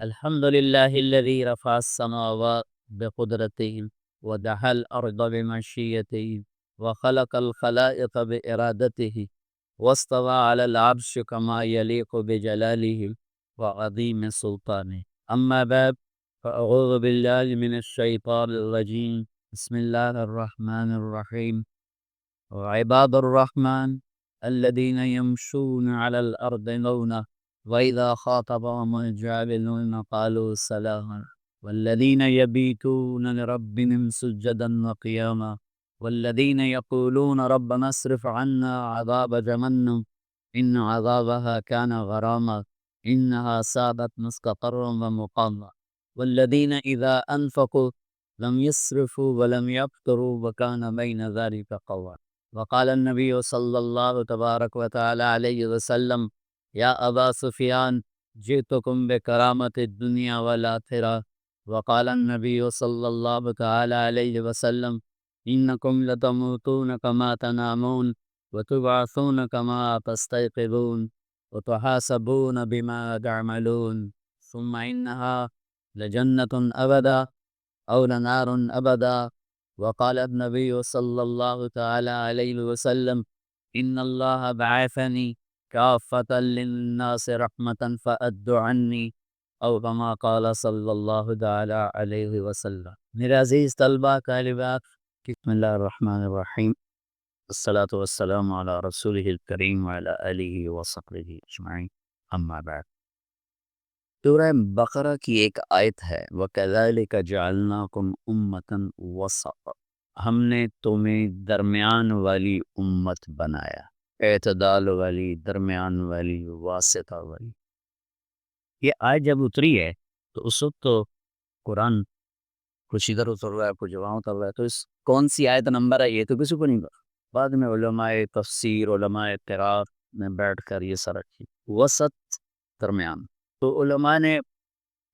الحمد لله الذي رفع السماوات بقدرته ودحى الأرض بمشيته وخلق الخلائق بإرادته واستوى على العرش كما يليق بجلاله وعظيم سلطانه. أما بعد، فأعوذ بالله من الشيطان الرجيم. بسم الله الرحمن الرحيم. وعباد الرحمن الذين يمشون على الأرض لونا وإذا خاطبهم الجاهلون قالوا سلاما والذين يبيتون لربهم سجدا وقياما والذين يقولون ربنا اصرف عنا عذاب جهنم إن عذابها كان غراما إنها ساءت مستقرا ومقاما والذين إذا أنفقوا لم يسرفوا ولم يقتروا وكان بين ذلك قواما. وقال النبي صلى الله تبارك وتعالى عليه وسلم: يا أبا سفيان جئتكم بكرامة الدنيا والآخرة. وقال النبي صلى الله تعالى عليه وسلم: إنكم لتموتون كما تنامون وتبعثون كما تستيقظون وتحاسبون بما تعملون ثم إنها لجنة أبدا أو لنار أبدا. وقال النبي صلى الله تعالى عليه وسلم: إن الله بعثني كافة للناس رحمة فأد عني أو كما قال صلی اللہ تعالی علیہ وسلم. میرے عزیز طلبہ طالبات، بسم اللہ الرحمن الرحیم، الصلاۃ والسلام علی رسولہ الکریم وعلی آلہ وصحبہ اجمعین، اما بعد. سورہ بقرہ کی ایک آیت ہے، وَكَذَلِكَ جَعَلْنَاكُمْ أُمَّةً وَسَطًا، ہم نے تمہیں درمیان والی امت بنایا، اعتدال والی، درمیان والی، واسطہ والی. یہ آیت جب اتری ہے تو اس وقت تو قرآن کچھ ادھر اتر رہا ہے، کچھ وہاں اتر رہا ہے، تو اس کون سی آیت نمبر ہے یہ تو کسی کو نہیں پتا. بعد میں علماء تفسیر، علماء قرات میں بیٹھ کر یہ سارا چیز وسط، درمیان. تو علماء نے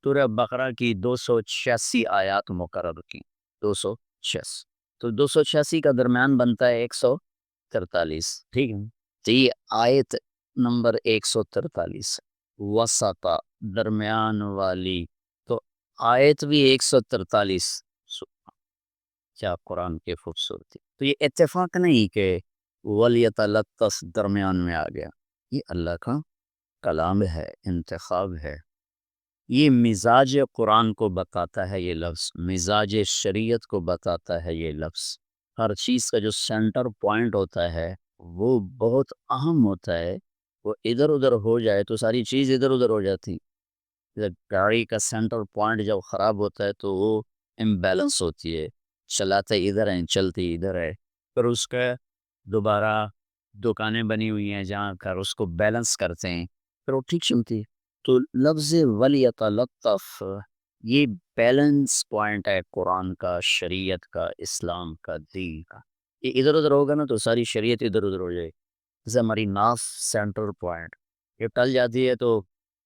سورہ بقرہ کی 286 آیات مقرر کی. 286، تو 286 کا درمیان بنتا ہے 143. ٹھیک ہے، تو یہ آیت نمبر 143، وسطا، درمیان والی. تو آیت بھی 143. کیا قرآن کی خوبصورتی. تو یہ اتفاق نہیں کہ ولیتلطف درمیان میں آ گیا، یہ اللہ کا کلام ہے، انتخاب ہے. یہ مزاج قرآن کو بتاتا ہے، یہ لفظ مزاج شریعت کو بتاتا ہے. یہ لفظ ہر چیز کا جو سینٹر پوائنٹ ہوتا ہے وہ بہت اہم ہوتا ہے. وہ ادھر ادھر ہو جائے تو ساری چیز ادھر ادھر ہو جاتی. گاڑی کا سینٹر پوائنٹ جب خراب ہوتا ہے تو وہ امبیلنس ہوتی ہے، چلاتے ادھر ہیں چلتی ادھر ہے. پھر اس کا دوبارہ دکانیں بنی ہوئی ہیں جہاں کر اس کو بیلنس کرتے ہیں، پھر وہ ٹھیک چلتی ہے. تو لفظ ولیتلطف یہ بیلنس پوائنٹ ہے قرآن کا، شریعت کا، اسلام کا، دین کا. یہ ادھر ادھر ہوگا نا تو ساری شریعت ادھر ادھر ہو جائے. جیسے ہماری ناف سینٹر پوائنٹ یہ ٹل جاتی ہے تو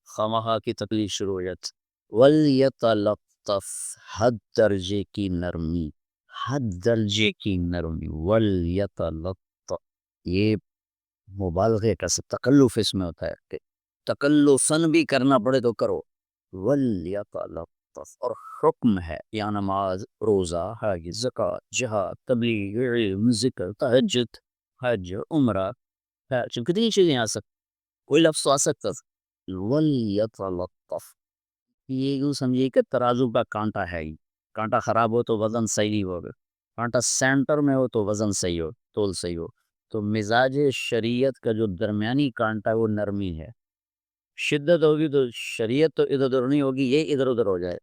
خواہاں کی تکلیف شروع ہو جاتی. ولیتلطف، حد درجے کی نرمی، حد درجے کی نرمی. ولیتلطف یہ مبالغے کا تکلف اس میں ہوتا ہے کہ تکلفاً بھی کرنا پڑے تو کرو. ولیتلطف، اور حکم ہے یا نماز، روزہ، حج، زکوٰۃ، جہاد، تبلیغ، علم، ذکر، تہجد، حج، عمرہ، کتنی چیزیں آ سکتی، کوئی لفظ آ سکتا. ولیتلطف یہ یوں سمجھیے کہ ترازو کا کانٹا ہے. کانٹا خراب ہو تو وزن صحیح ہوگا، کانٹا سینٹر میں ہو تو وزن صحیح ہو، تول صحیح ہو. تو مزاج شریعت کا جو درمیانی کانٹا ہے وہ نرمی ہے. شدت ہوگی تو شریعت تو ادھر ادھر نہیں ہوگی، یہ ادھر ادھر ہو جائے.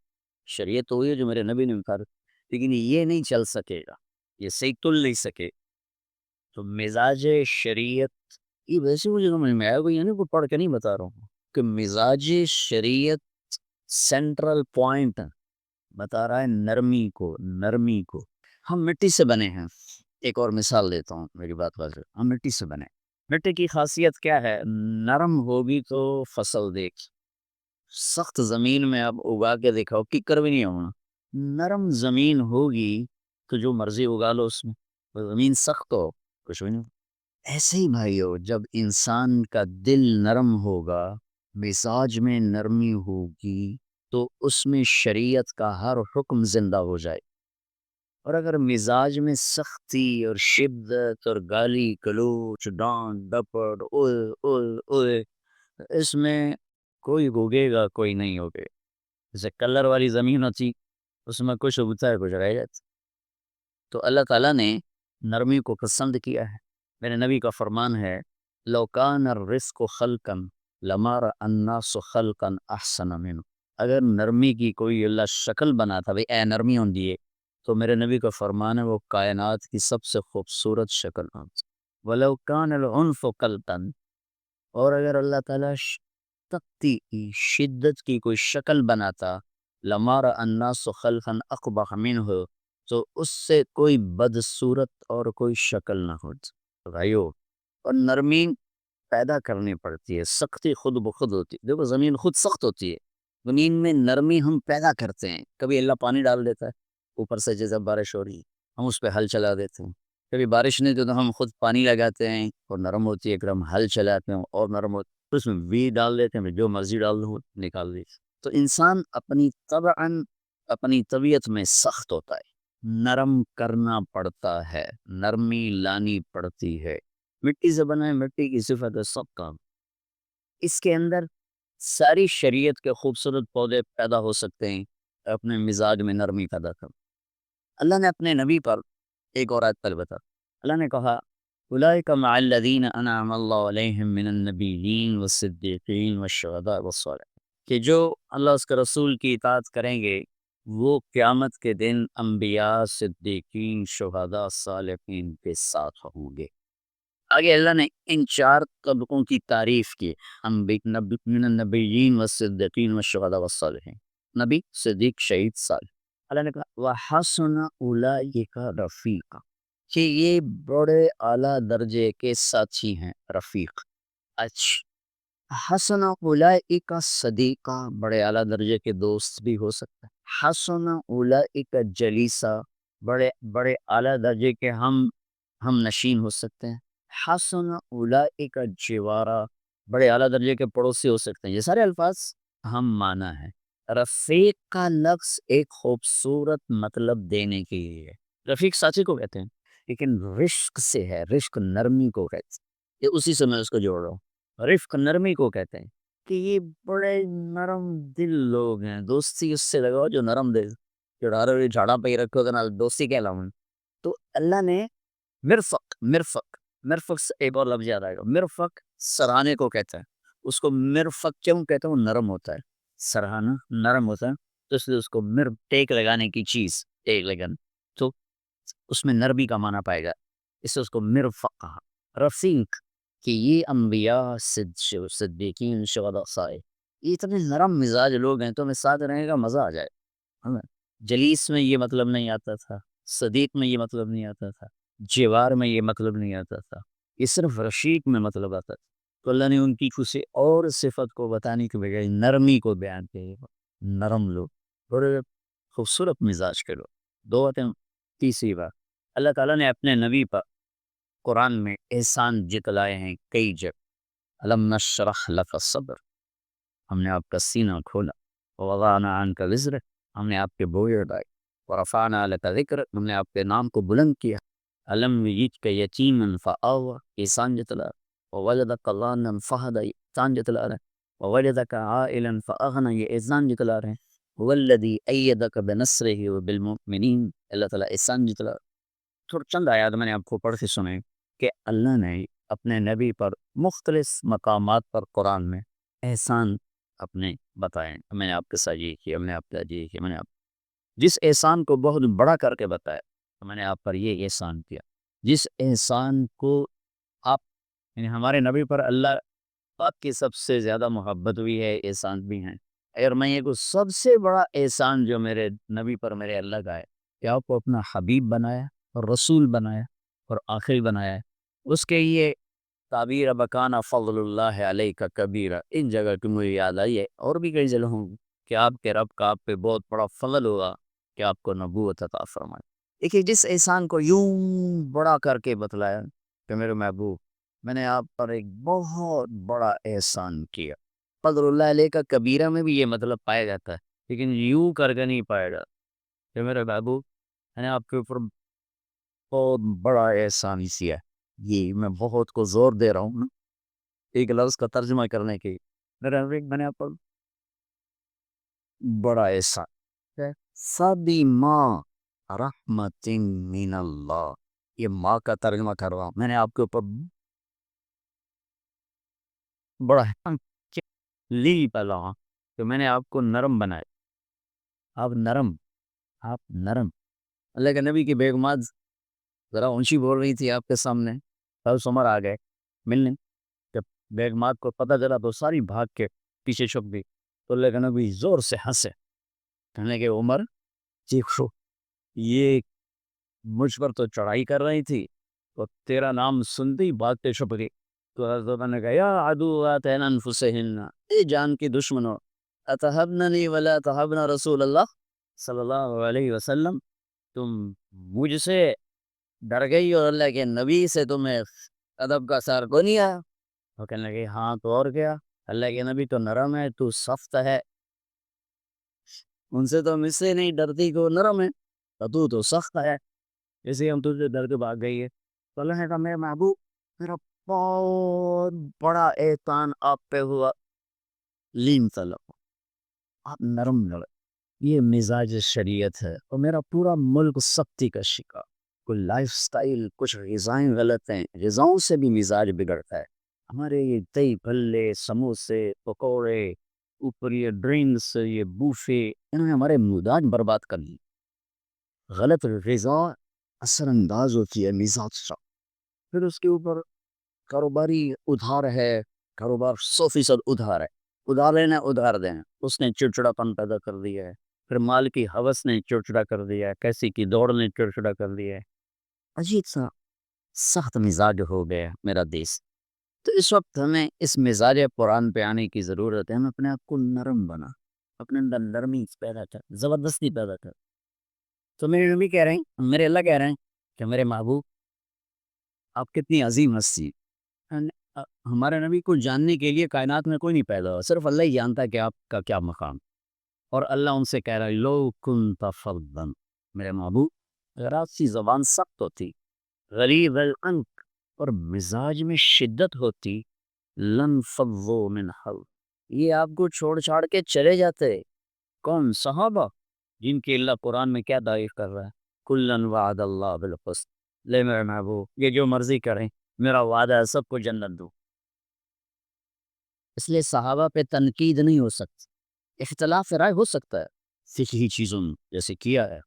شریعت تو ہوئی ہے جو میرے نبی نے اتار، لیکن یہ نہیں چل سکے گا، یہ صحیح تل نہیں سکے. تو مزاج شریعت یہ ویسے مجھے سمجھ میں آیا، کوئی یعنی کوئی پڑھ کے نہیں بتا رہا ہوں کہ مزاج شریعت سینٹرل پوائنٹ بتا رہا ہے نرمی کو. نرمی کو ہم مٹی سے بنے ہیں. ایک اور مثال دیتا ہوں، میری بات واضح، ہم مٹی سے بنے. مٹی کی خاصیت کیا ہے؟ نرم ہوگی تو فصل دیکھ، سخت زمین میں اب اگا کے دیکھاؤ ککر بھی نہیں ہونا. نرم زمین ہوگی تو جو مرضی اگا لو اس میں، زمین سخت ہو کچھ بھی نہیں. ایسے ہی بھائیو، جب انسان کا دل نرم ہوگا، مزاج میں نرمی ہوگی، تو اس میں شریعت کا ہر حکم زندہ ہو جائے۔ اور اگر مزاج میں سختی اور شدت اور گالی گلوچ ڈانٹ ڈپٹ اوئے اوئے اوئے، اس میں کوئی ہوگے گا کوئی نہیں ہوگے۔ جیسے کلر والی زمین ہوتی، اس میں کچھ اگتا ہے کچھ رہ جاتا۔ تو اللہ تعالیٰ نے نرمی کو پسند کیا ہے۔ میرے نبی کا فرمان ہے، لو کان الرزق خلقا لما رأى الناس خلقا احسن منه۔ اگر نرمی کی کوئی اللہ شکل بنا تھا، بھئی اے نرمی ہوندی ہے، تو میرے نبی کا فرمان ہے وہ کائنات کی سب سے خوبصورت شکل ہوتی۔ وَلَوْ كَانَ الْعُنْفُ قَلْبًا، اور اگر اللہ تعالیٰ سختی کی شدت کی کوئی شکل بناتا، لَمَا رَأَى النَّاسُ خَلْقًا أَقْبَحَ مِنْهُ، تو اس سے کوئی بدصورت اور کوئی شکل نہ ہوتی۔ بھائیو، اور نرمی پیدا کرنی پڑتی ہے، سختی خود بخود ہوتی ہے۔ دیکھو زمین خود سخت ہوتی ہے، زمین میں نرمی ہم پیدا کرتے ہیں۔ کبھی اللہ پانی ڈال دیتا ہے اوپر سے، جیسے بارش ہو رہی ہے ہم اس پہ ہل چلا دیتے ہیں۔ کبھی بارش نہیں تو ہم خود پانی لگاتے ہیں اور نرم ہوتی ہے، ایک دم ہل چلاتے ہیں اور نرم ہوتی ہے، اس میں وی ڈال دیتے ہیں، جو مرضی ڈال دو نکال دی۔ تو انسان اپنی طبعاً اپنی طبیعت میں سخت ہوتا ہے، نرم کرنا پڑتا ہے، نرمی لانی پڑتی ہے۔ مٹی سے بنا ہے، مٹی کی صفت ہے سب کام۔ اس کے اندر ساری شریعت کے خوبصورت پودے پیدا ہو سکتے ہیں اپنے مزاج میں نرمی پیدا کر۔ اللہ نے اپنے نبی پر ایک اور آیت پر بتا، اللہ نے کہا اولئک مع الذین انعم اللہ علیہم من النبیین والصدیقین والشہداء والصالحین، کہ جو اللہ اس کے رسول کی اطاعت کریں گے وہ قیامت کے دن انبیاء، صدیقین، شہداء، صالحین کے ساتھ ہوں گے۔ آگے اللہ نے ان چار طبقوں کی تعریف کی، من النبیین والصدیقین والشہداء والصالحین، نبی، صدیق، شہید، صالح۔ اللہ نے کہا وَحَسُنَ أُولَئِكَ رفیقا، کہ یہ بڑے اعلیٰ درجے کے ساتھی ہیں، رفیق۔ اچھا، حسن اولئک صدیقہ، بڑے اعلیٰ درجے کے دوست بھی ہو سکتا ہے۔ حسن اولئک جلیسہ، بڑے بڑے اعلیٰ درجے کے ہم نشین ہو سکتے ہیں۔ حسن اولئک جوارا، بڑے اعلیٰ درجے کے پڑوسی ہو سکتے ہیں۔ یہ سارے الفاظ ہم معنی ہیں۔ رفیق کا لفظ ایک خوبصورت مطلب دینے کے لیے ہے۔ رفیق ساتھی کو کہتے ہیں، لیکن رشق سے ہے، رشق نرمی کو کہتے ہیں، یہ اسی سے میں اس کو جوڑ رہا ہوں۔ رفق نرمی کو کہتے ہیں کہ یہ بڑے نرم دل لوگ ہیں، دوستی اس سے لگاؤ جو نرم دل، جو ڈارے جھاڑا پہ ہی رکھو تو دوستی کیا لاؤں۔ تو اللہ نے مرفق سے ایک اور لفظ یاد آئے گا، مرفق سراہنے کو کہتا ہے۔ اس کو مرفق کیوں کہتا ہے؟ وہ نرم ہوتا ہے، سرہانا نرم ہوتا ہے، تو اس لیے اس کو ٹیک لگانے کی چیز، ٹیک لگانا، تو اس میں نرمی کا معنی پائے گا، اس سے اس کو مرفق کہا۔ رفیق کہ یہ انبیاء، صدیقین، شہداء، صالحین، یہ اتنے نرم مزاج لوگ ہیں، تو میں ساتھ رہنے کا مزہ آ جائے۔ جلیس میں یہ مطلب نہیں آتا تھا، صدیق میں یہ مطلب نہیں آتا تھا، جوار میں یہ مطلب نہیں آتا تھا، یہ صرف رشیق میں مطلب آتا تھا۔ تو اللہ نے ان کی کسی اور صفت کو بتانے کے بجائے نرمی کو بیان کیا، نرم لوگ، بڑے خوبصورت مزاج کے لوگ۔ دو باتیں۔ تیسری بات، اللہ تعالیٰ نے اپنے نبی پر قرآن میں احسان جتلائے ہیں کئی جگہ۔ الم نشرح لک صدر، ہم نے آپ کا سینہ کھولا، ووضعنا عنک وزرک، ہم نے آپ کے بوجھ اٹھائے، ورفعنا لک ذکرک، ہم نے آپ کے نام کو بلند کیا۔ الم یجدک یتیما فآوی، احسان جتلا رہا۔ ووجدک ضالا فہدی، احسان جتلا رہے ہیں۔ ووجدک عائلا فاغنی، یہ احسان جتلا رہے ہیں۔ هو الذی ایدک بنصرہ وبالمؤمنین، اللہ تعالیٰ احسان جتلا رہے ہیں۔ تھوڑا چند آیات میں نے آپ کو پڑھ کے سنے کہ اللہ نے اپنے نبی پر مختلف مقامات پر قرآن میں احسان اپنے بتائے۔ میں نے آپ کے ساتھ یہ کیا، میں نے آپ کے ساتھ یہ کیا، میں نے آپ جس احسان کو بہت بڑا کر کے بتایا، تو میں نے آپ پر یہ احسان کیا۔ جس احسان کو آپ، یعنی ہمارے نبی پر اللہ پاک کی سب سے زیادہ محبت بھی ہے، احسان بھی ہیں۔ اگر میں یہ کو سب سے بڑا احسان جو میرے نبی پر میرے اللہ کا ہے کہ آپ کو اپنا حبیب بنایا اور رسول بنایا اور آخری بنایا ہے، اس کے یہ تعبیر بکانا فضل اللہ علیہ کبیرہ، ان جگہ کی مجھے یاد آئی ہے، اور بھی کئی جگہ ہوں کہ آپ کے رب کا آپ پہ بہت بڑا فضل ہوگا کہ آپ کو نبوت عطا فرمائے۔ دیکھیے جس احسان کو یوں بڑا کر کے بتلایا کہ میرے محبوب، میں نے آپ پر ایک بہت بڑا احسان کیا۔ فضل اللہ علیہ کا کبیرہ میں بھی یہ مطلب پایا جاتا ہے لیکن یوں کر کے نہیں پائے گا کہ میرے بابو میں نے آپ کے اوپر بہت بڑا احسان کیا ہے. یہ میں بہت کو زور دے رہا ہوں نا ایک لفظ کا ترجمہ کرنے کے. میں نے آپ پر بڑا احسان سبھی ماں رحمت من اللہ. یہ ماں کا ترجمہ کر رہا ہوں. میں نے آپ کے اوپر بڑا لی پلا کہ میں نے آپ کو نرم بنایا. آپ نرم اللہ کے نبی کی بیگمات ذرا اونچی بول رہی تھی آپ کے سامنے. حضرت عمر آ گئے ملنے. جب بیگمات کو پتہ چلا تو ساری بھاگ کے پیچھے چھپ گئی. تو اللہ کے نبی زور سے ہنسے کہنے کہ عمر چیخو یہ مجھ پر تو چڑھائی کر رہی تھی تو تیرا نام سنتے ہی بھاگتے چھپ گئی. تو حضرت عمر نے کہا یا عدوات انفسہن اے جان کی دشمنوں اتحبننی ولا تحبن رسول اللہ صلی اللہ علیہ وسلم. تم مجھ سے ڈر گئی اور اللہ کے نبی سے تمہیں ادب کا سار کو نہیں آیا. وہ کہنے لگے ہاں تو اور کیا اللہ کے نبی تو نرم ہے تو سخت ہے. ان سے تو ہم اس سے نہیں ڈرتی کہ وہ نرم ہے تو سخت ہے اسے ہم تجھے ڈر کے بھاگ گئی ہے. تو اللہ نے کہا میرے محبوب میرا بہت بڑا احسان آپ پہ ہوا. لین طلب آپ نرم لڑے. یہ مزاج شریعت ہے اور میرا پورا ملک سختی کا شکار. کوئی لائف سٹائل کچھ غذائیں غلط ہیں غذاؤں سے بھی مزاج بگڑتا ہے. ہمارے یہ دہی بھلے سموسے پکوڑے اوپر یہ ڈرنکس یہ بوفے انہوں نے ہمارے مزاج برباد کر دی. غلط غذا اثر انداز ہوتی ہے مزاج سے. پھر اس کے اوپر کاروباری ادھار ہے. کاروبار 100% ادھار ہے. ادھار لینا ادھار دینا اس نے چڑچڑا پن پیدا کر دیا ہے. پھر مال کی ہوس نے چڑچڑا کر دیا ہے. کیسی کی دوڑ نے چڑچڑا کر دیا ہے. عجیب سا سخت مزاج ہو گیا میرا دیس. تو اس وقت ہمیں اس مزاج قرآن پہ آنے کی ضرورت ہے. ہم اپنے آپ کو نرم بنا اپنے اندر نرمی پیدا کر زبردستی پیدا کر. تو میرے نبی کہہ رہے ہیں میرے اللہ کہہ رہے ہیں کہ میرے محبوب آپ کتنی عظیم ہستی. ہمارے نبی کو جاننے کے لیے کائنات میں کوئی نہیں پیدا ہوا صرف اللہ ہی جانتا ہے کہ آپ کا کیا مقام. اور اللہ ان سے کہہ رہا ہے لو کنت فظا میرے محبوب اگر آپ کی زبان سخت ہوتی غلیظ العنق اور مزاج میں شدت ہوتی لن فضوا من حول یہ آپ کو چھوڑ چھاڑ کے چلے جاتے. کون صحابہ جن کے اللہ قرآن میں کیا تعریف کر رہا ہے کلن وعد اللہ بالحسن. لے میرے محبوب یہ جو مرضی کریں میرا وعدہ ہے سب کو جنت دو. اس لیے صحابہ پہ تنقید نہیں ہو سکتی. اختلاف رائے ہو سکتا ہے فقہی چیزوں جیسے کیا ہے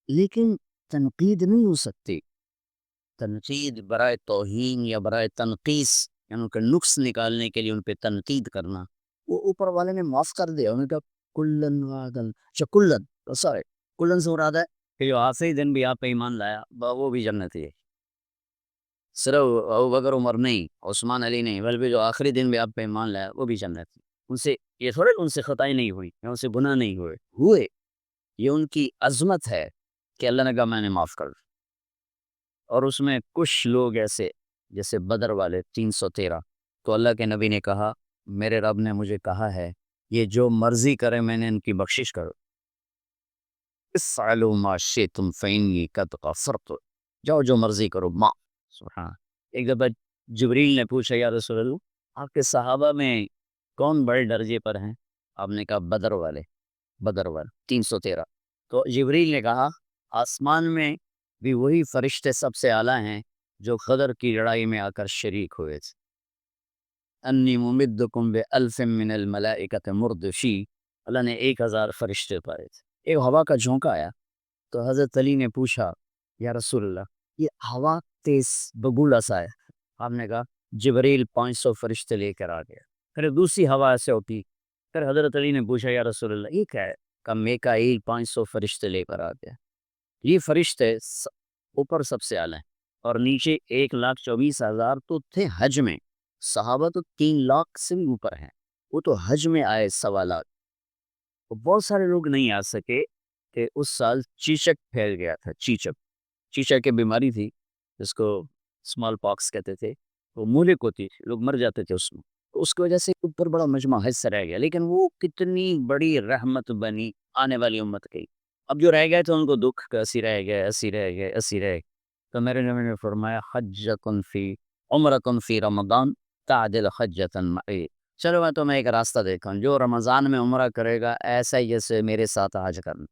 لیکن تنقید نہیں ہو سکتی. تنقید برائے توہین یا برائے تنقیص یعنی ان کا نقص نکالنے کے لیے ان پہ تنقید کرنا وہ اوپر والے نے معاف کر دیا. انہوں نے کہا کلن وعدن کلن سے مراد ہے کہ جو آخری دن بھی آپ پہ ایمان لایا وہ بھی جنتی ہے. صرف ابوبکر عمر نہیں عثمان علی نہیں بلکہ جو آخری دن بھی آپ پہ ایمان لایا وہ بھی جنتی. ان سے یہ تھوڑے ان سے خطائی نہیں ہوئی یا ان سے گناہ نہیں ہوئے. یہ ان کی عظمت ہے کہ اللہ نے کہا میں نے معاف کر. اور اس میں کچھ لوگ ایسے جیسے بدر والے 313 تو اللہ کے نبی نے کہا میرے رب نے مجھے کہا ہے یہ جو مرضی کرے میں نے ان کی بخشش کرو. اسعلوا ما شئتم فإني قد غفرت جاؤ جو مرضی کرو ماں سبحان. ایک دفعہ جبریل نے پوچھا یا رسول اللہ آپ کے صحابہ میں کون بڑے درجے پر ہیں. آپ نے کہا بدر والے 313. تو جبریل نے کہا آسمان میں بھی وہی فرشتے سب سے اعلیٰ ہیں جو خضر کی لڑائی میں آ کر شریک ہوئے تھے. انی ممدکم بألف من الملائکۃ مردفی اللہ نے 1000 فرشتے پائے تھے. ایک ہوا کا جھونکا آیا تو حضرت علی نے پوچھا یا رسول اللہ یہ ہوا تیز بگولا سا ہے. آپ نے کہا جبریل 500 فرشتے لے کر آ گیا. پھر دوسری ہوا ایسے ہوتی. پھر حضرت علی نے پوچھا یا رسول اللہ یہ کیا ہے. کہا میکائیل 500 فرشتے لے کر آ گیا. یہ فرشتے اوپر سب سے اعلیٰ ہیں اور نیچے 1,24,000 تو تھے حج میں. صحابہ تو 3 لاکھ سے بھی اوپر ہیں وہ تو حج میں آئے سوالات. بہت سارے لوگ نہیں آ سکے کہ اس سال چیچک پھیل گیا تھا. چیچک کی بیماری تھی جس کو اسمال پاکس کہتے تھے. وہ مہلک ہوتی تھی لوگ مر جاتے تھے اس میں. اس کی وجہ سے اوپر بڑا مجمع حصہ رہ گیا، لیکن وہ کتنی بڑی رحمت بنی آنے والی امت کی۔ اب جو رہ گئے تھے ان کو دکھ کہ اسی رہ گئے، اسی رہ گئے، اسی رہ گئے۔ تو میرے نبی نے فرمایا حجۃ فی عمرۃ فی رمضان تعدل حجۃ معی۔ چلو میں تمہیں ایک راستہ دیکھا ہوں، جو رمضان میں عمرہ کرے گا ایسا ہی جیسے میرے ساتھ حج کرنا،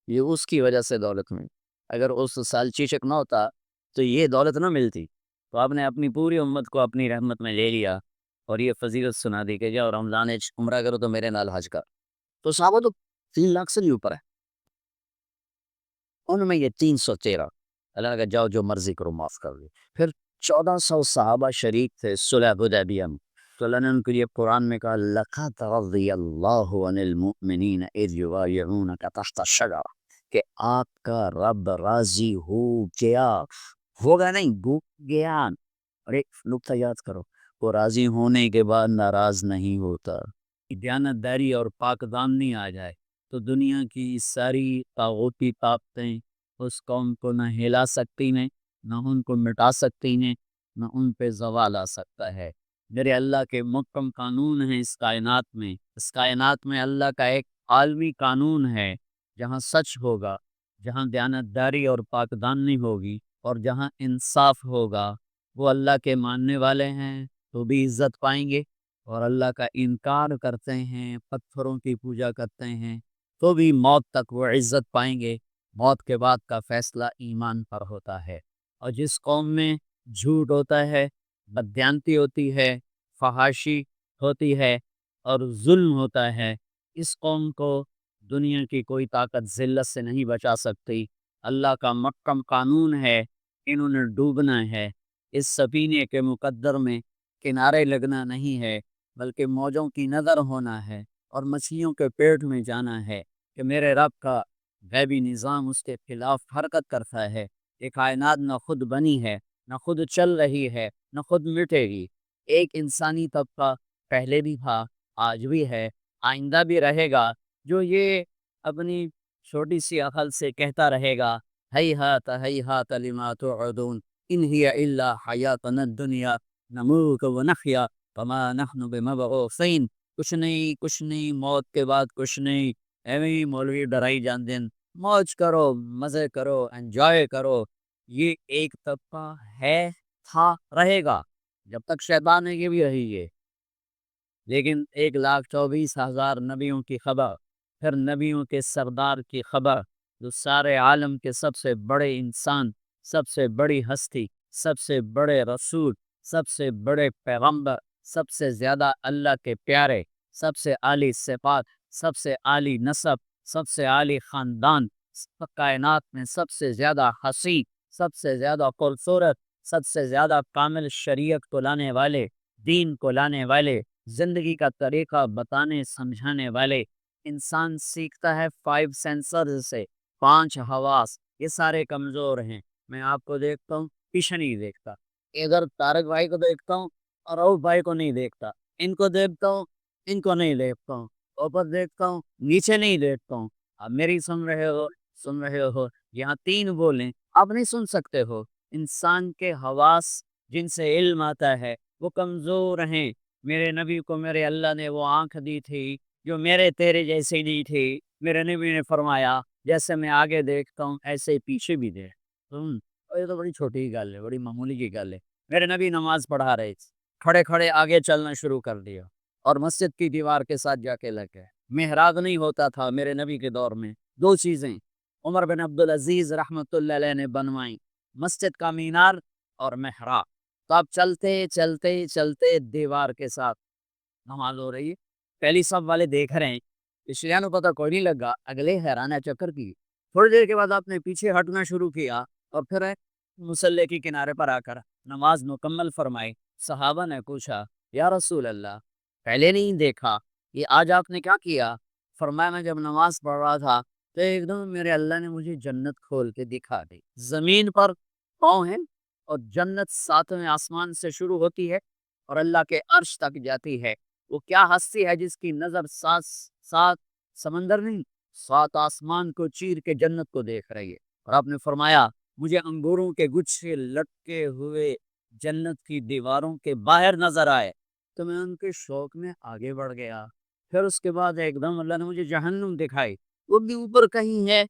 یہ اس کی وجہ سے دولت میں، اگر اس سال چیچک نہ ہوتا تو یہ دولت نہ ملتی۔ تو آپ نے اپنی پوری امت کو اپنی رحمت میں لے لیا اور یہ فضیلت سنا دی کہ جاؤ رمضان عمرہ کرو تو میرے نال حج کر۔ تو صحابہ تو 3 لاکھ سے بھی اوپر ہے، ان میں یہ 313 اللہ نے کہا جاؤ جو مرضی کرو معاف کر دے۔ پھر 1400 صحابہ شریک تھے صلح حدیبیہ میں، تو اللہ نے ان کے لیے قرآن میں کہا لَقَدْ رَضِيَ اللَّهُ عَنِ الْمُؤْمِنِينَ إِذْ يُبَايِعُونَكَ تَحْتَ الشَّجَرَةِ، کہ آپ کا رب راضی ہو گیا، ہوگا نہیں ہو گیا۔ اور ایک نکتہ یاد کرو، وہ راضی ہونے کے بعد ناراض نہیں ہوتا۔ دیانتداری اور پاک دامنی آ جائے تو دنیا کی ساری طاغوتی طاقتیں اس قوم کو نہ ہلا سکتی ہیں، نہ ان کو مٹا سکتی ہیں، نہ ان پہ زوال آ سکتا ہے۔ میرے اللہ کے محکم قانون ہیں اس کائنات میں اللہ کا ایک عالمی قانون ہے، جہاں سچ ہوگا، جہاں دیانتداری اور پاک دامنی ہوگی اور جہاں انصاف ہوگا، وہ اللہ کے ماننے والے ہیں تو بھی عزت پائیں گے، اور اللہ کا انکار کرتے ہیں، پتھروں کی پوجا کرتے ہیں تو بھی موت تک وہ عزت پائیں گے۔ موت کے بعد کا فیصلہ ایمان پر ہوتا ہے، اور جس قوم میں جھوٹ ہوتا ہے، بددیانتی ہوتی ہے، فحاشی ہوتی ہے اور ظلم ہوتا ہے، اس قوم کو دنیا کی کوئی طاقت ذلت سے نہیں بچا سکتی۔ اللہ کا محکم قانون ہے، انہوں نے ڈوبنا ہے، اس سفینے کے مقدر میں کنارے لگنا نہیں ہے، بلکہ موجوں کی نظر ہونا ہے اور مچھلیوں کے پیٹ میں جانا ہے کہ میرے رب کا غیبی نظام اس کے خلاف حرکت کرتا ہے۔ یہ کائنات نہ خود بنی ہے، نہ خود چل رہی ہے، نہ خود مٹے گی۔ ایک انسانی طبقہ پہلے بھی تھا، آج بھی ہے، آئندہ بھی رہے گا، جو یہ اپنی چھوٹی سی عقل سے کہتا رہے گا ہیہات لما توعدون ان ہی الا حیاتنا الدنیا نموت ونحیا وما نحن بمبعوثین۔ کچھ نہیں، موت کے بعد کچھ نہیں، ایویں ہی مولوی ڈرائی جان دن، موج کرو، مزے کرو، انجوائے کرو۔ یہ ایک طبقہ ہے، تھا، رہے گا، جب تک شیطان ہے یہ بھی رہی ہے۔ لیکن 1,24,000 نبیوں کی خبر، پھر نبیوں کے سردار کی خبر، جو سارے عالم کے سب سے بڑے انسان، سب سے بڑی ہستی، سب سے بڑے رسول، سب سے بڑے پیغمبر، سب سے زیادہ اللہ کے پیارے، سب سے عالی صفات، سب سے عالی نسب، سب سے عالی خاندان، کائنات میں سب سے زیادہ حسین، سب سے زیادہ خوبصورت، سب سے زیادہ کامل شریعت کو لانے والے، دین کو لانے والے، زندگی کا طریقہ بتانے سمجھانے والے۔ انسان سیکھتا ہے 5 سینسر سے، 5 حواس، یہ سارے کمزور ہیں۔ میں آپ کو دیکھتا ہوں، پیچھے نہیں دیکھتا، ادھر طارق بھائی کو دیکھتا ہوں اور رؤف بھائی کو نہیں دیکھتا، ان کو دیکھتا ہوں، ان کو نہیں دیکھتا ہوں، اوپر دیکھتا ہوں، نیچے نہیں دیکھتا ہوں۔ آپ میری سن رہے ہو، یہاں 3 بولیں، آپ نہیں سن سکتے ہو۔ انسان کے حواس جن سے علم آتا ہے وہ کمزور ہیں۔ میرے نبی کو میرے اللہ نے وہ آنکھ دی تھی جو میرے تیرے جیسی نہیں تھی۔ میرے نبی نے فرمایا جیسے میں آگے دیکھتا ہوں ایسے ہی پیچھے بھی دیکھ۔ اور یہ تو بڑی چھوٹی گل ہے، بڑی معمولی کی گل ہے۔ میرے نبی نماز پڑھا رہے تھے، کھڑے کھڑے آگے چلنا شروع کر دیا اور مسجد کی دیوار کے ساتھ جا کے لگ گئے۔ محراب نہیں ہوتا تھا میرے نبی کے دور میں، 2 چیزیں عمر بن عبدالعزیز رحمۃ اللہ علیہ نے بنوائیں، مسجد کا مینار اور محراب۔ تو آپ چلتے چلتے چلتے دیوار کے ساتھ نماز ہو رہی ہے، پہلی صف والے دیکھ رہے ہیں، پچھلے کو پتہ کوئی نہیں لگا، اگلے حیران چکر کی۔ تھوڑی دیر کے بعد آپ نے پیچھے ہٹنا شروع کیا اور پھر مصلی کے کنارے پر آ کر نماز مکمل فرمائی۔ صحابہ نے پوچھا یا رسول اللہ، پہلے نہیں دیکھا، یہ آج آپ نے کیا کیا؟ فرمایا میں جب نماز پڑھ رہا تھا تو ایک دم میرے اللہ نے مجھے جنت کھول کے دکھا دی۔ زمین پر پاؤں ہیں اور جنت 7ویں آسمان سے شروع ہوتی ہے اور اللہ کے عرش تک جاتی ہے۔ وہ کیا ہستی ہے جس کی نظر 7 سمندر نہیں، 7 آسمان کو چیر کے جنت کو دیکھ رہی ہے؟ اور آپ نے فرمایا مجھے انگوروں کے گچھے لٹکے ہوئے جنت کی دیواروں کے باہر نظر آئے تو میں ان کے شوق میں آگے بڑھ گیا۔ پھر اس کے بعد ایک دم اللہ نے مجھے جہنم دکھائی، وہ بھی اوپر کہیں ہے،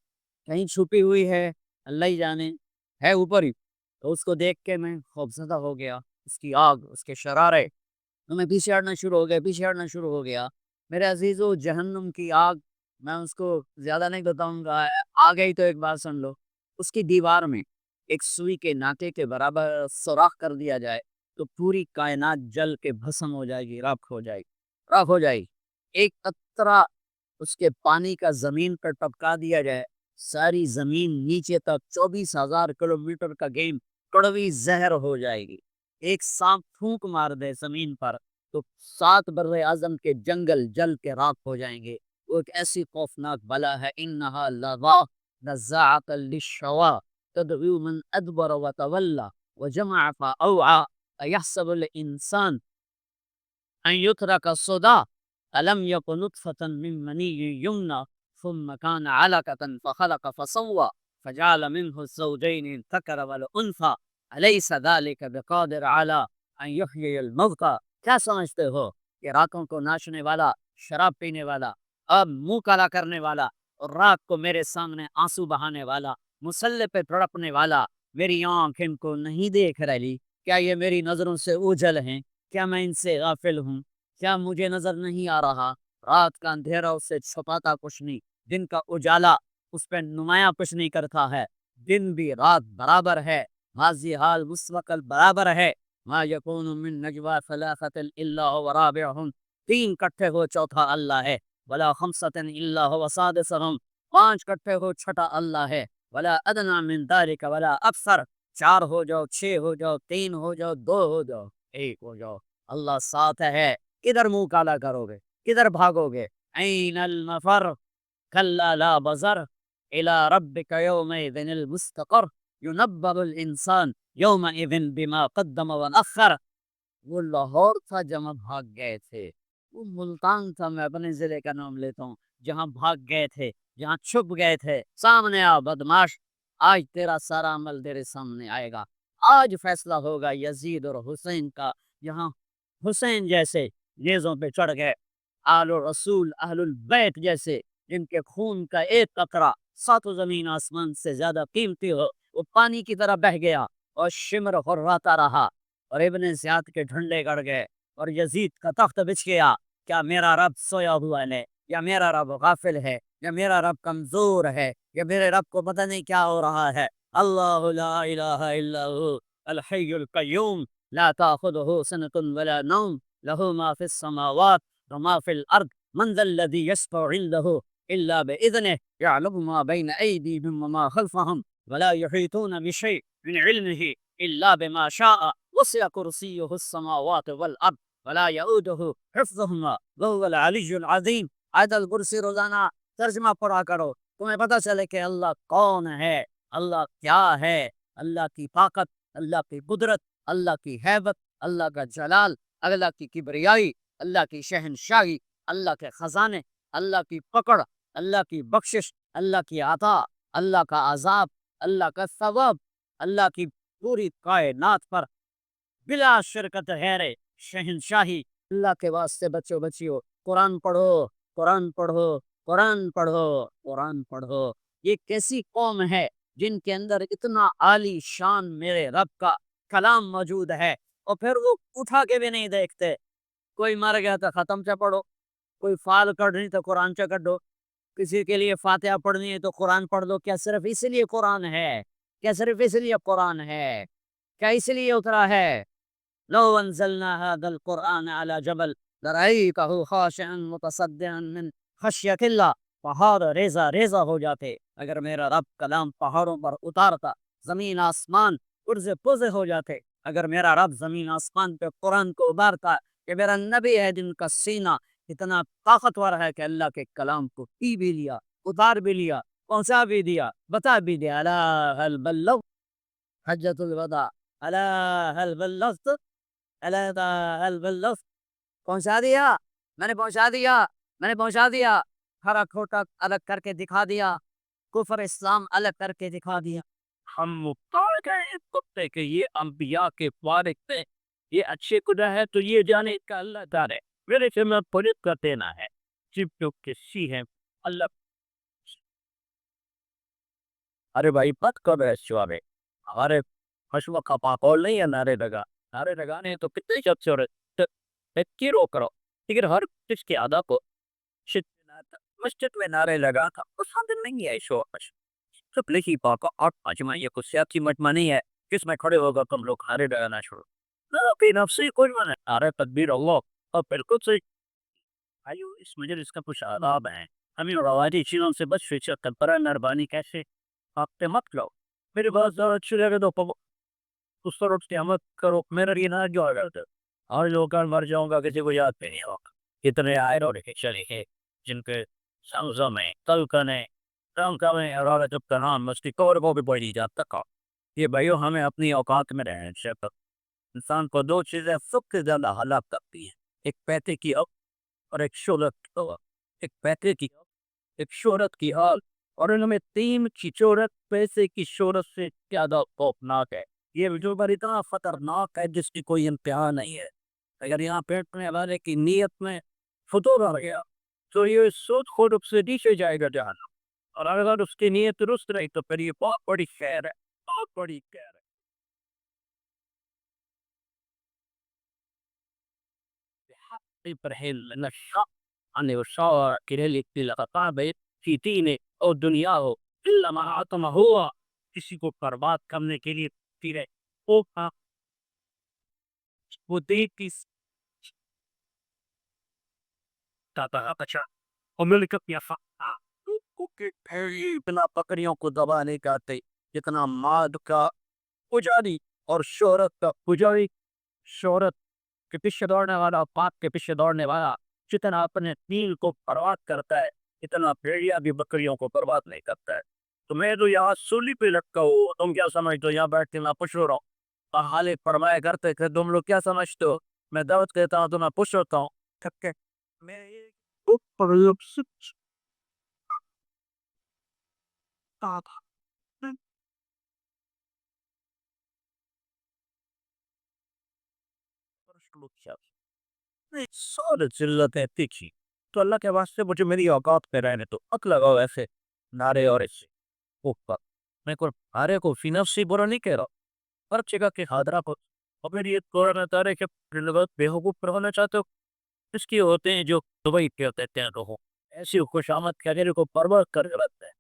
کہیں چھپی ہوئی ہے، اللہ ہی جانے، ہے اوپر ہی۔ تو اس کو دیکھ کے میں خوفزدہ ہو گیا، اس کی آگ، اس کے شرارے، تو میں پیچھے ہٹنا شروع ہو گیا، پیچھے ہٹنا شروع ہو گیا۔ میرے عزیزو، جہنم کی آگ، میں اس کو زیادہ نہیں بتاؤں گا، آ گئی تو ایک بات سن لو، اس کی دیوار میں ایک سوئی کے ناکے کے برابر سوراخ کر دیا جائے تو پوری کائنات جل کے بھسم ہو جائے گی، راکھ ہو جائے گی، راکھ ہو جائے گی۔ ایک قطرہ اس کے پانی کا زمین پر ٹپکا دیا جائے، ساری زمین نیچے تک 24,000 کلومیٹر کا گیم کڑوی زہر ہو جائے گی۔ ایک سانپ پھونک مار دے زمین پر تو 7 بر اعظم کے جنگل جل کے راکھ ہو جائیں گے۔ وہ ایک ایسی خوفناک بلا ہے، انہا لظی نزاعۃ للشوا تدعو من ادبر وتولى وجمع فاوعى ایحسب الانسان ان يترك سدى الم يكن نطفة من مني يمنى ثم كان علقة فخلق فسوى فجعل منه الزوجين الذكر والانثى اليس ذلك بقادر على ان يحيي الموتى۔ کیا سمجھتے ہو کہ راتوں کو ناچنے والا، شراب پینے والا، اب منہ کالا کرنے والا، اور رات کو میرے سامنے آنسو بہانے والا، مسلح پہ تڑپنے والا، میری آنکھ ان کو نہیں دیکھ رہی؟ کیا یہ میری نظروں سے اوجھل ہیں؟ کیا میں ان سے غافل ہوں؟ کیا مجھے نظر نہیں آ رہا؟ رات کا اندھیرا اس سے چھپاتا کچھ نہیں، دن کا اجالا اس پہ نمایاں کچھ نہیں کرتا ہے۔ دن بھی رات برابر ہے، ماضی حال مستقبل برابر ہے۔ ما یکون من نجوا ثلاثۃ الا هو رابعهم، 3 کٹھے ہو چوتھا اللہ ہے، ولا خمسۃ الا هو سادسهم، 5 کٹھے ہو چھٹا اللہ ہے، ولا ادنی من ذلک ولا اکثر، 4 ہو جاؤ، 6 ہو جاؤ، 3 ہو جاؤ، 2 ہو جاؤ، 1 ہو جاؤ، اللہ ساتھ ہے۔ کدھر منہ کالا کرو گے؟ کدھر بھاگو گے؟ این المفر کلا لا بزر الى ربک یومئذ المستقر ینبأ الانسان یومئذ بما قدم واخر۔ وہ لاہور تھا جہاں بھاگ گئے تھے، وہ ملتان تھا، میں اپنے ضلع کا نام لیتا ہوں، جہاں بھاگ گئے تھے، جہاں چھپ گئے تھے۔ سامنے آ بدماش، آج تیرا سارا عمل تیرے سامنے آئے گا۔ آج فیصلہ ہوگا یزید اور حسین کا، جہاں حسین جیسے نیزوں پہ چڑھ گئے، آل رسول اہل البیت جیسے، جن کے خون کا ایک قطرہ 7 زمین آسمان سے زیادہ قیمتی ہو، وہ پانی کی طرح بہ گیا اور شمر خراتا رہا، اور ابن زیاد کے ڈھنڈے گڑ گئے اور یزید کا تخت بچھ گیا۔ کیا میرا رب سویا ہوا ہے، یا میرا رب غافل ہے، یا میرا رب کمزور ہے، یا میرے رب کو پتہ نہیں کیا ہو رہا ہے؟ اللہ لا الہ الا هو الحی القیوم لا تاخذہ سنۃ ولا نوم له ما في السماوات وما في الارض من ذا الذي يشفع عنده الا باذنه يعلم ما بين ايديهم وما خلفهم ولا يحيطون بشيء من علمه الا بما شاء وسع كرسيه السماوات والارض ولا يؤوده حفظهما وهو العلی العظیم۔ آیت الکرسی روزانہ ترجمہ پڑھا کرو، تمہیں پتہ چلے کہ اللہ کون ہے، اللہ کیا ہے، اللہ کی طاقت، اللہ کی قدرت، اللہ کی ہیبت، اللہ کا جلال، اللہ کی کبریائی، اللہ کی شہنشاہی، اللہ کے خزانے، اللہ کی پکڑ، اللہ کی بخشش، اللہ کی عطا، اللہ کا عذاب، اللہ کا ثواب، اللہ کی پوری کائنات پر بلا شرکت غیر شہنشاہی۔ اللہ کے واسطے بچیو قرآن پڑھو، قرآن پڑھو، قرآن پڑھو، قرآن پڑھو۔ یہ کیسی قوم ہے جن کے اندر اتنا عالی شان میرے رب کا کلام موجود ہے، اور پھر وہ اٹھا کے بھی نہیں دیکھتے۔ کوئی مر گیا تو ختم سے پڑھو، کوئی فال کڑنی تو قرآن سے کر دو، کسی کے لیے فاتحہ پڑھنی ہے تو قرآن پڑھ دو۔ کیا صرف اس لیے قرآن ہے؟ کیا صرف اس لیے قرآن ہے؟ کیا اس لیے اترا ہے؟ لو انزلنا هذا القرآن على جبل لرأيته خاشعا متصدعا من خشیت اللہ، پہاڑ ریزہ ریزہ ہو جاتے اگر میرا رب کلام پہاڑوں پر اتارتا، زمین آسمان پرزے پرزے ہو جاتے اگر میرا رب زمین آسمان پہ قرآن کو ابارتا۔ کہ میرا نبی ہے جن کا سینہ اتنا طاقتور ہے کہ اللہ کے کلام کو پی بھی لیا، اتار بھی لیا، پہنچا بھی دیا، بتا بھی دیا۔ الا هل بلغت حجۃ الوداع، الا هل بلغت، الا هل بلغت، پہنچا دیا، میں نے پہنچا دیا، میں نے پہنچا دیا، ہرا کھوٹا الگ کر کے دکھا دیا، کفر اسلام الگ کر کے دکھا دیا۔ ہم کہ اس کتے کہ یہ انبیاء کے وارث تھے، یہ اچھے خدا ہے تو یہ جانے کا اللہ تعالی میرے سے میں پرت کر دینا ہے جب جو کسی ہے اللہ. ارے بھائی مت کر رہے شعبے ہمارے حشو کا پاکول نہیں ہے نعرے لگانے تو کتنے شخص ہو رہے کی رو کرو لیکن ہر کس کے ادا کو مسجد میں نعرے لگا تھا پسند نہیں ہے شعبہ سب لکھی پاکا اور اجمائی کو سیاسی مجمع نہیں ہے کس میں کھڑے ہوگا تم لوگ نعرے لگانا شروع نہ نفسی کوئی من نعرے تکبیر اللہ اور بالکل صحیح. آئیو اس مجلس کا کچھ آداب ہیں ہمیں روایتی چیزوں سے بچ فیچر پر مہربانی کیسے آپ پہ مت لو میری بات زیادہ اچھی لگے تو اس پر اٹھ کے عمل کرو میرا یہ نہ جو آگا اور لوگ مر جاؤں گا کسی کو یاد پہ نہیں ہوگا اتنے آئر اور چلے ہیں جن کے سمزم میں تلکنے تنکا میں اور جب تنام مستی کور کو بھی بڑھی جاتا کا یہ بھائیو ہمیں اپنی اوقات میں رہنے سے انسان کو دو چیزیں سب سے زیادہ ہلاک کرتی ہیں ایک پیسے کی اور ایک شہرت ایک پیسے کی ایک شہرت کی حال اور ان میں تین کی شہرت پیسے کی شہرت سے زیادہ خوفناک ہے یہ وجود پر اتنا خطرناک ہے جس کی کوئی امتحان نہیں ہے اگر یہاں بیٹھنے والے کی نیت میں فطور آ گیا تو یہ سود خود سے نیچے جائے گا جہاں اور اگر اس کی نیت درست رہی تو پھر یہ بہت بڑی خیر ہے بہت بڑی خیر ہے. إبراهيم نشأ أن يشاور كذلك للقطابة في دينه اور دنیا ہو إلا ما عطم ہوا کسی کو برباد کرنے کے لیے تیرے وہ دیکھ کی اتنا بکریوں کو دبا نہیں کرتے جتنا ماد کا پجاری اور شہرت کا پجاری شہرت کے پیچھے دوڑنے والا پاک کے پیچھے دوڑنے والا جتنا اپنے دین کو برباد کرتا ہے اتنا بھیڑیا بھی بکریوں کو برباد نہیں کرتا ہے. تو میں تو یہاں سولی پہ لٹکا ہوں تم کیا سمجھتے ہو یہاں بیٹھ کے میں پوچھ رہا ہوں حالے فرمایا کرتے کہ تم لوگ کیا سمجھتے ہو میں دعوت کہتا ہوں تو میں پوچھ ہوتا ہوں تھک کے میں سارے ذلتیں تیکھی تو اللہ کے واسطے مجھے میری اوقات پہ رہنے تو ات لگاؤ ایسے نعرے اور ایسے اوپر میں کوئی نعرے کو فی نفسی برا نہیں کہہ رہا ہر جگہ کے حاضرہ کو اور میری یہ قرآن تارے کہ بے حقوق پر ہونا چاہتے ہو اس کی ہوتے ہیں جو دبئی کے ہوتے ہیں لوگوں ایسی خوش آمد کہنے کو پرواز کر رہتا ہے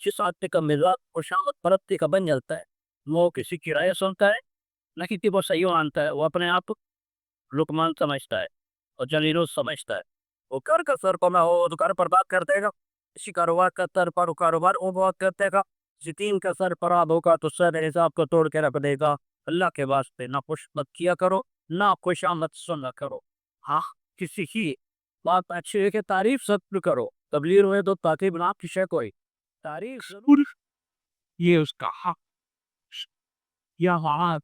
جس آدمی کا مزاج خوش آمد پرتی کا بن جاتا ہے وہ کسی کی رائے سنتا ہے نہ کسی کو صحیح مانتا ہے وہ اپنے آپ لکمان سمجھتا ہے اور جلیلو سمجھتا ہے وہ گھر کا سر کو میں ہو تو گھر پر بات کر دے گا کسی کاروبار کا سر پر کاروبار وہ بات کرتے گا کسی تین کا سر پر آب ہوگا تو سر حساب کو توڑ کے رکھ دے گا. اللہ کے واسطے نہ خوش مت کیا کرو نہ خوش آمد سنا کرو ہاں کسی کی بات اچھی ہے کہ تعریف سب کرو تبلیغ ہوئے تو تاکہ بنا کشے کوئی تعریف ضرور یہ اس کا حق یا وہاں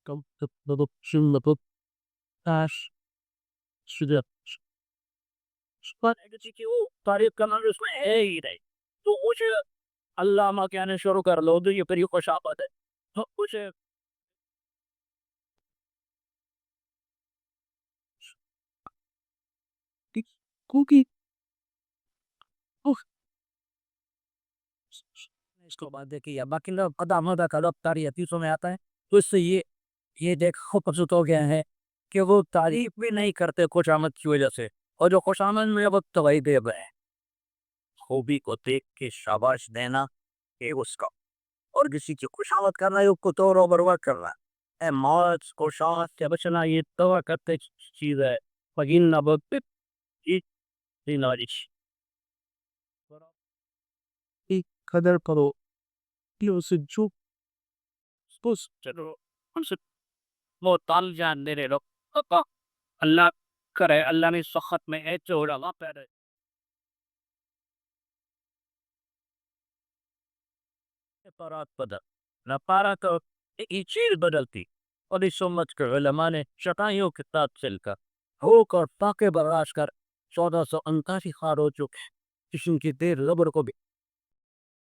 کم سنت تاش شدت تعریف کرنا اس میں ہے ہی نہیں تو مجھے علامہ کہنے شروع کر لو تو یہ پھر یہ خوش آمد ہے تو مجھے کوکی اس کو بعد دیکھیے یا باقی لوگ قدام ہوتا کا لوگ تاری حدیثوں میں آتا ہے تو اس سے یہ دیکھو پسوت ہو گیا ہے کہ وہ تعریف بھی نہیں کرتے خوش آمد کی وجہ سے اور جو خوش آمد میں وقت توئی دے گئے خوبی کو دیکھ کے شاباش دینا یہ اس کا اور کسی کی خوش آمد کرنا ہے اس کو تو رو بروا کرنا اے موت خوش آمد سے بچنا یہ تو کرتے چیز ہے فگین نہ بہت قدر کرو اسے جو چلو ان سے وہ تال جان دے رہے لوگ اللہ کرے اللہ نے سخت میں اے چوڑا وہاں پہ پارات بدل نہ پارا تو ایک چیز بدلتی اور اس سمجھ کر علماء نے شتائیوں کے ساتھ چل کر ہوک اور پاکے برداشت کر 1489 خار ہو چکے جسم کی دیر زبر کو بھی